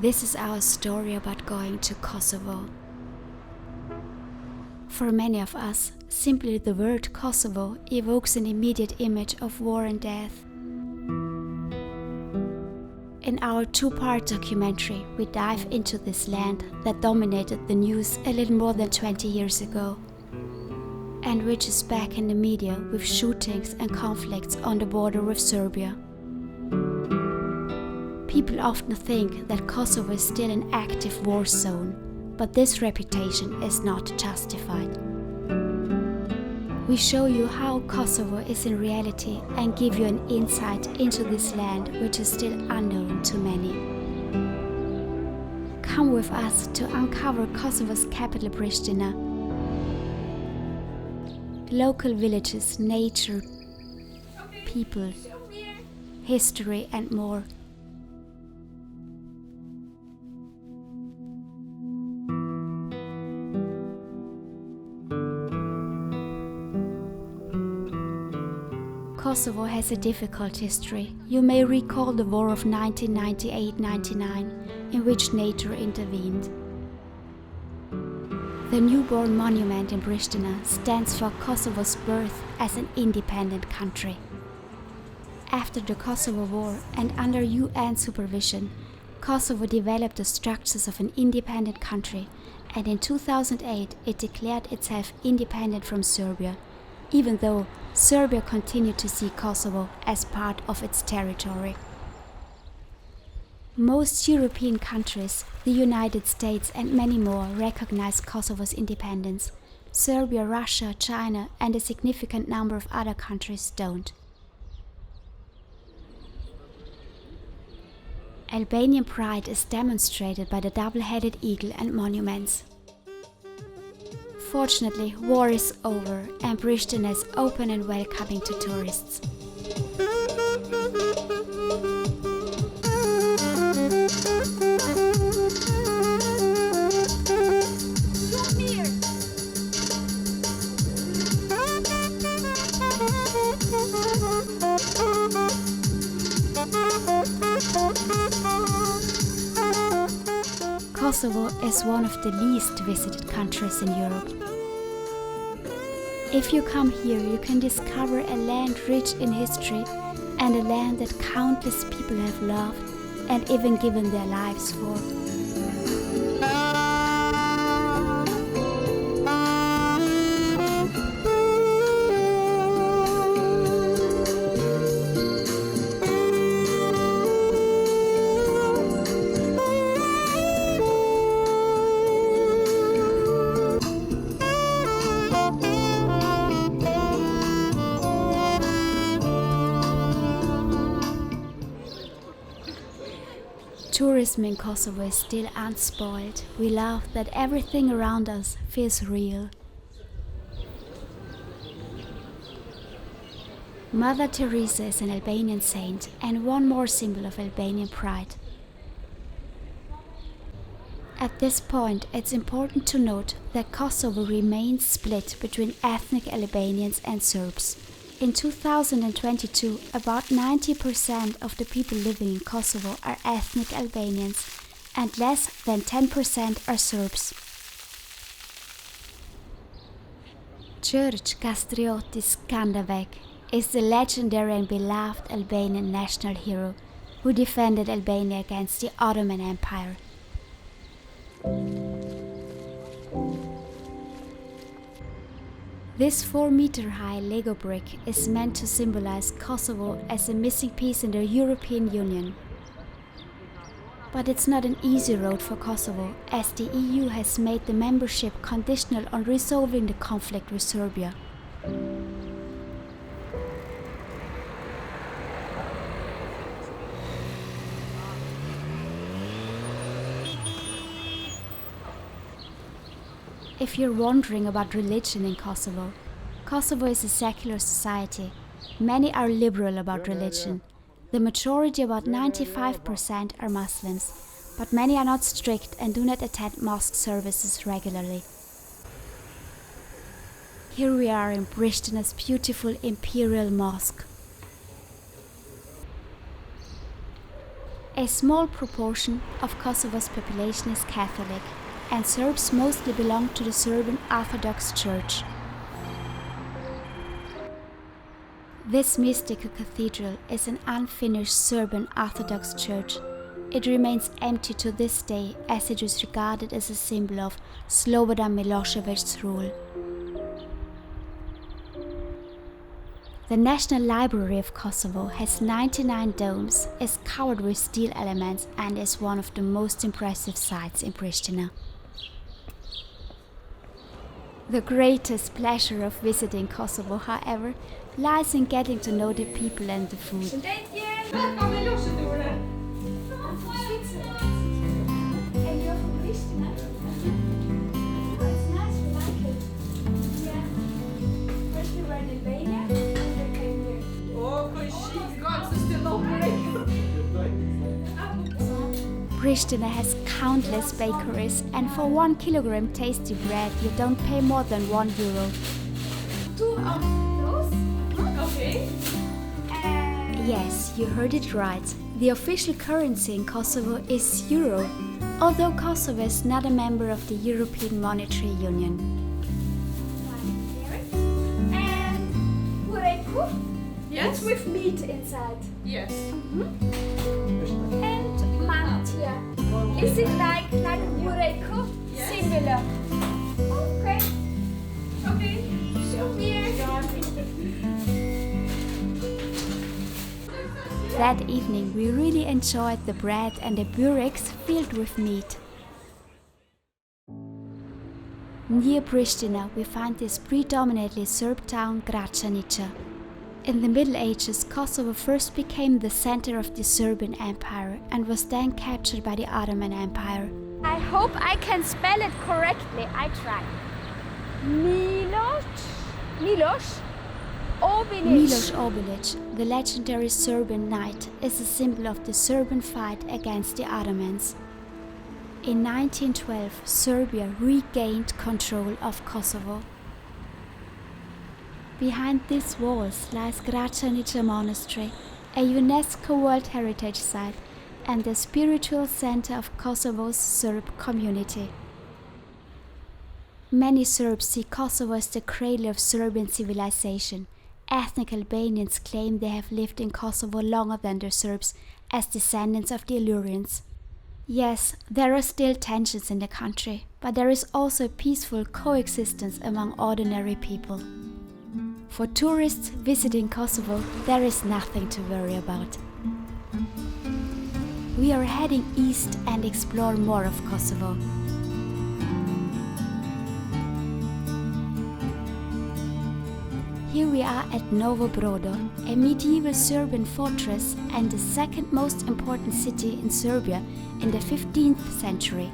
This is our story about going to Kosovo. For many of us, simply the word Kosovo evokes an immediate image of war and death. In our two-part documentary, we dive into this land that dominated the news a little more than 20 years ago, and which is back in the media with shootings and conflicts on the border with Serbia. People often think that Kosovo is still an active war zone, but this reputation is not justified. We show you how Kosovo is in reality and give you an insight into this land which is still unknown to many. Come with us to uncover Kosovo's capital Pristina, local villages, nature, people, history and more. Kosovo has a difficult history. You may recall the war of 1998-99, in which NATO intervened. The newborn monument in Pristina stands for Kosovo's birth as an independent country. After the Kosovo War and under UN supervision, Kosovo developed the structures of an independent country, and in 2008 it declared itself independent from Serbia, even though Serbia continued to see Kosovo as part of its territory. Most European countries, the United States and many more recognize Kosovo's independence. Serbia, Russia, China and a significant number of other countries don't. Albanian pride is demonstrated by the double-headed eagle and monuments. Fortunately, war is over and Pristina is open and welcoming to tourists. Kosovo is one of the least visited countries in Europe. If you come here, you can discover a land rich in history and a land that countless people have loved and even given their lives for. Tourism in Kosovo is still unspoiled. We love that everything around us feels real. Mother Teresa is an Albanian saint and one more symbol of Albanian pride. At this point, it's important to note that Kosovo remains split between ethnic Albanians and Serbs. In 2022, about 90% of the people living in Kosovo are ethnic Albanians and less than 10% are Serbs. Gjorgj Kastriotis Skanderbeg is the legendary and beloved Albanian national hero who defended Albania against the Ottoman Empire. This 4-meter-high Lego brick is meant to symbolize Kosovo as a missing piece in the European Union. But it's not an easy road for Kosovo, as the EU has made the membership conditional on resolving the conflict with Serbia. If you're wondering about religion in Kosovo, Kosovo is a secular society. Many are liberal about religion. The majority, about 95%, are Muslims, but many are not strict and do not attend mosque services regularly. Here we are in Pristina's beautiful Imperial Mosque. A small proportion of Kosovo's population is Catholic, and Serbs mostly belong to the Serbian Orthodox Church. This mystical cathedral is an unfinished Serbian Orthodox church. It remains empty to this day as it is regarded as a symbol of Slobodan Milošević's rule. The National Library of Kosovo has 99 domes, is covered with steel elements, and is one of the most impressive sights in Pristina. The greatest pleasure of visiting Kosovo, however, lies in getting to know the people and the food. And you're from Pristina? Oh, it's nice, we like it. Yeah. First we were in Albania, and then came here. Oh, shit, God, so still operating. Pristina has countless bakeries, and for 1 kilogram tasty bread you don't pay more than €1. 2 of those? Okay. Yes, you heard it right. The official currency in Kosovo is euro, although Kosovo is not a member of the European Monetary Union. And bureku? Yes. It's with meat inside. Yes. And mantia. Is it like bureku? Yes. Similar. Okay. Okay. Show here. That evening we really enjoyed the bread and the Byreks filled with meat. Near Pristina we find this predominantly Serb town Gračanica. In the Middle Ages, Kosovo first became the center of the Serbian Empire and was then captured by the Ottoman Empire. I hope I can spell it correctly. I try. Miloš Obilić, the legendary Serbian knight, is a symbol of the Serbian fight against the Ottomans. In 1912, Serbia regained control of Kosovo. Behind these walls lies Gračanica Monastery, a UNESCO World Heritage Site and the spiritual center of Kosovo's Serb community. Many Serbs see Kosovo as the cradle of Serbian civilization. Ethnic Albanians claim they have lived in Kosovo longer than the Serbs as descendants of the Illyrians. Yes, there are still tensions in the country, but there is also peaceful coexistence among ordinary people. For tourists visiting Kosovo, there is nothing to worry about. We are heading east and explore more of Kosovo. Here we are at Novo Brdo, a medieval Serbian fortress and the second most important city in Serbia in the 15th century.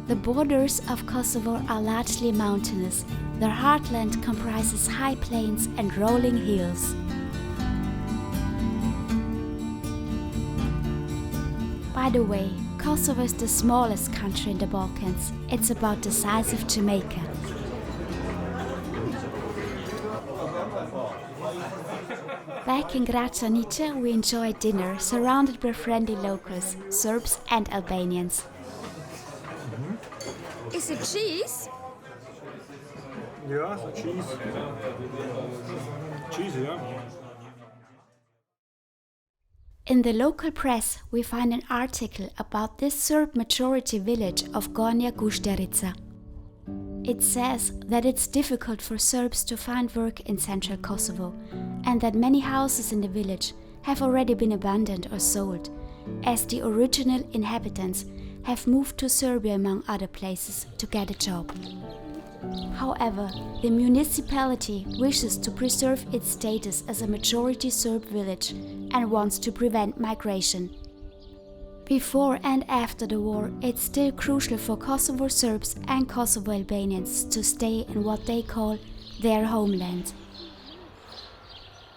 The borders of Kosovo are largely mountainous. Their heartland comprises high plains and rolling hills. By the way, Kosovo is the smallest country in the Balkans. It's about the size of Jamaica. Back in Gračanica, we enjoy dinner surrounded by friendly locals, Serbs and Albanians. Is it cheese? Yeah, cheese. Cheese, yeah. In the local press, we find an article about this Serb majority village of Gornja Gušterica. It says that it's difficult for Serbs to find work in central Kosovo, and that many houses in the village have already been abandoned or sold, as the original inhabitants have moved to Serbia among other places to get a job. However, the municipality wishes to preserve its status as a majority Serb village and wants to prevent migration. Before and after the war, it's still crucial for Kosovo Serbs and Kosovo Albanians to stay in what they call their homeland.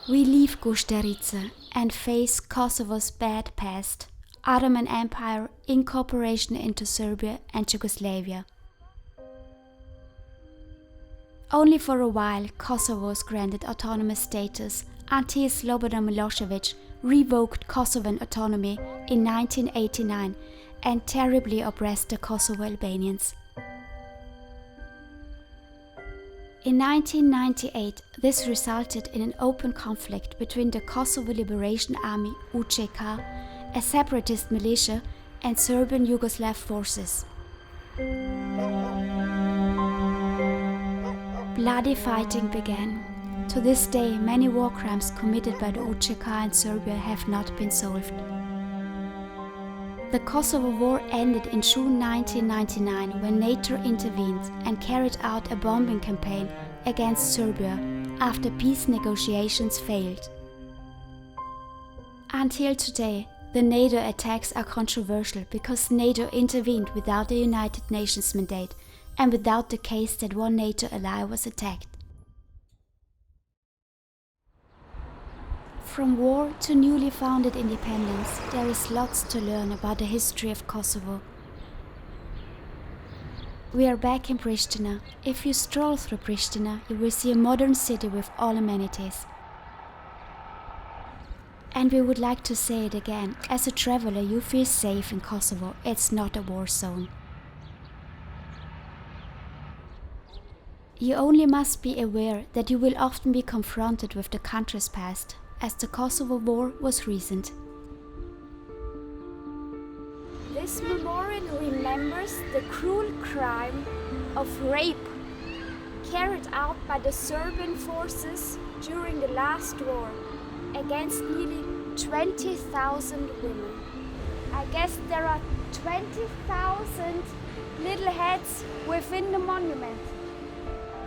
We leave Gušterica and face Kosovo's bad past, Ottoman Empire, incorporation into Serbia and Yugoslavia. Only for a while Kosovo was granted autonomous status until Slobodan Milošević revoked Kosovan autonomy in 1989 and terribly oppressed the Kosovo Albanians. In 1998, this resulted in an open conflict between the Kosovo Liberation Army UÇK, a separatist militia, and Serbian Yugoslav forces. Bloody fighting began. To this day, many war crimes committed by the UÇK and Serbia have not been solved. The Kosovo War ended in June 1999 when NATO intervened and carried out a bombing campaign against Serbia after peace negotiations failed. Until today, the NATO attacks are controversial because NATO intervened without the United Nations mandate and without the case that one NATO ally was attacked. From war to newly founded independence, there is lots to learn about the history of Kosovo. We are back in Pristina. If you stroll through Pristina, you will see a modern city with all amenities. And we would like to say it again, as a traveler you feel safe in Kosovo, it's not a war zone. You only must be aware that you will often be confronted with the country's past, as the Kosovo War was recent. This memorial remembers the cruel crime of rape carried out by the Serbian forces during the last war against nearly 20,000 women. I guess there are 20,000 little heads within the monument.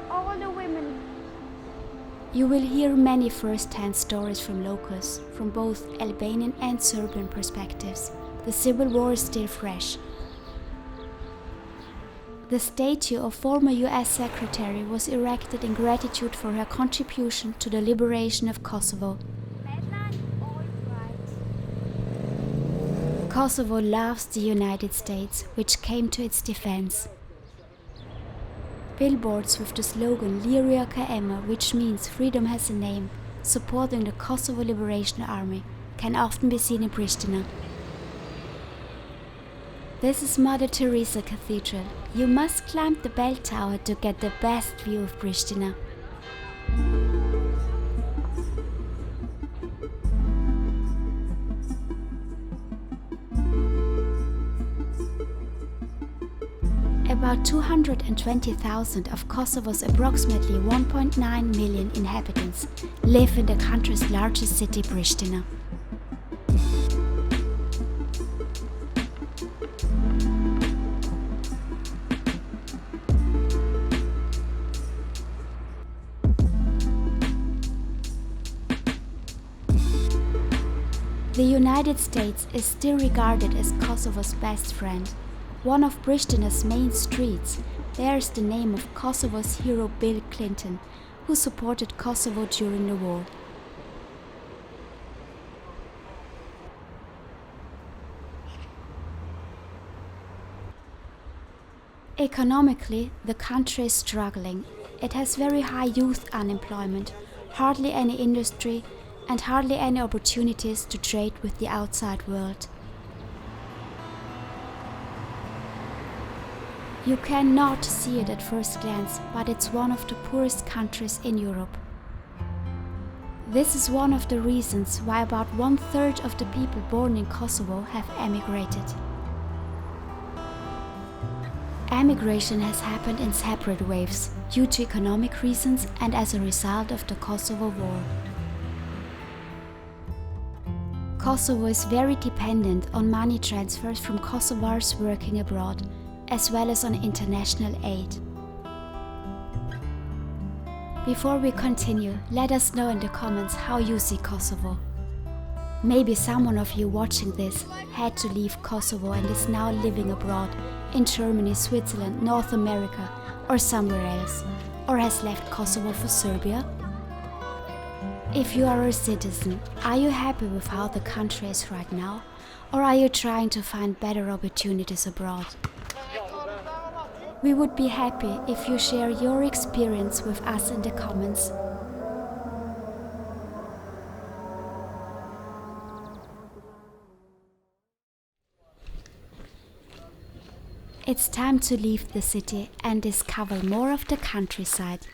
All the women. You will hear many first-hand stories from locals, from both Albanian and Serbian perspectives. The civil war is still fresh. The statue of former US Secretary was erected in gratitude for her contribution to the liberation of Kosovo. Kosovo loves the United States, which came to its defense. Billboards with the slogan Liria ka emër, which means freedom has a name, supporting the Kosovo Liberation Army, can often be seen in Pristina. This is Mother Teresa Cathedral. You must climb the bell tower to get the best view of Pristina. About 220,000 of Kosovo's approximately 1.9 million inhabitants live in the country's largest city, Pristina. The United States is still regarded as Kosovo's best friend. One of Pristina's main streets bears the name of Kosovo's hero Bill Clinton, who supported Kosovo during the war. Economically, the country is struggling. It has very high youth unemployment, hardly any industry, and hardly any opportunities to trade with the outside world. You cannot see it at first glance, but it's one of the poorest countries in Europe. This is one of the reasons why about 1/3 of the people born in Kosovo have emigrated. Emigration has happened in separate waves, due to economic reasons and as a result of the Kosovo War. Kosovo is very dependent on money transfers from Kosovars working abroad, as well as on international aid. Before we continue, let us know in the comments how you see Kosovo. Maybe someone of you watching this had to leave Kosovo and is now living abroad in Germany, Switzerland, North America, or somewhere else, or has left Kosovo for Serbia. If you are a citizen, are you happy with how the country is right now, or are you trying to find better opportunities abroad? We would be happy if you share your experience with us in the comments. It's time to leave the city and discover more of the countryside.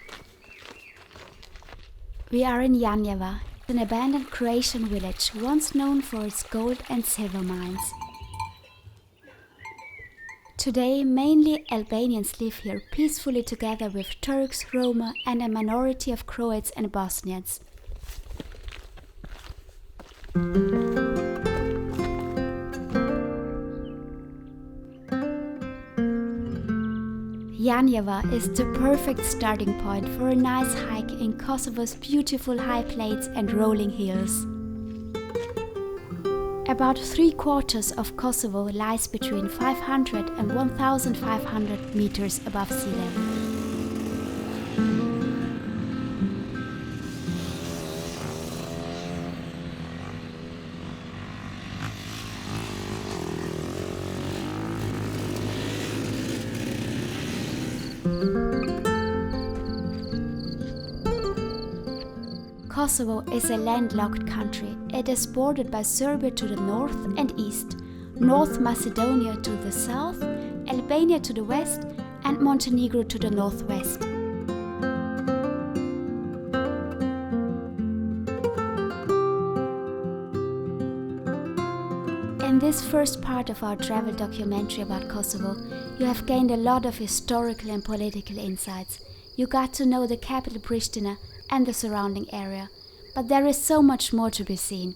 We are in Janjeva, an abandoned Croatian village once known for its gold and silver mines. Today, mainly Albanians live here peacefully together with Turks, Roma, and a minority of Croats and Bosnians. Janjeva is the perfect starting point for a nice hike in Kosovo's beautiful high plains and rolling hills. About 3/4 of Kosovo lies between 500 and 1,500 meters above sea level. Kosovo is a landlocked country. It is bordered by Serbia to the north and east, North Macedonia to the south, Albania to the west, and Montenegro to the northwest. In this first part of our travel documentary about Kosovo, you have gained a lot of historical and political insights. You got to know the capital Pristina and the surrounding area, but there is so much more to be seen.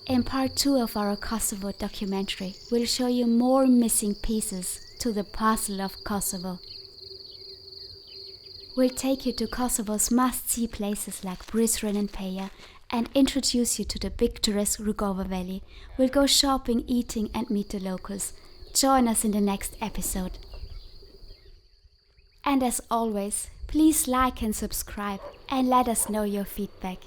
In part 2 of our Kosovo documentary, we'll show you more missing pieces to the puzzle of Kosovo. We'll take you to Kosovo's must-see places like Pristina and Peja and introduce you to the picturesque Rugova Valley. We'll go shopping, eating and meet the locals. Join us in the next episode. And as always, please like and subscribe and let us know your feedback.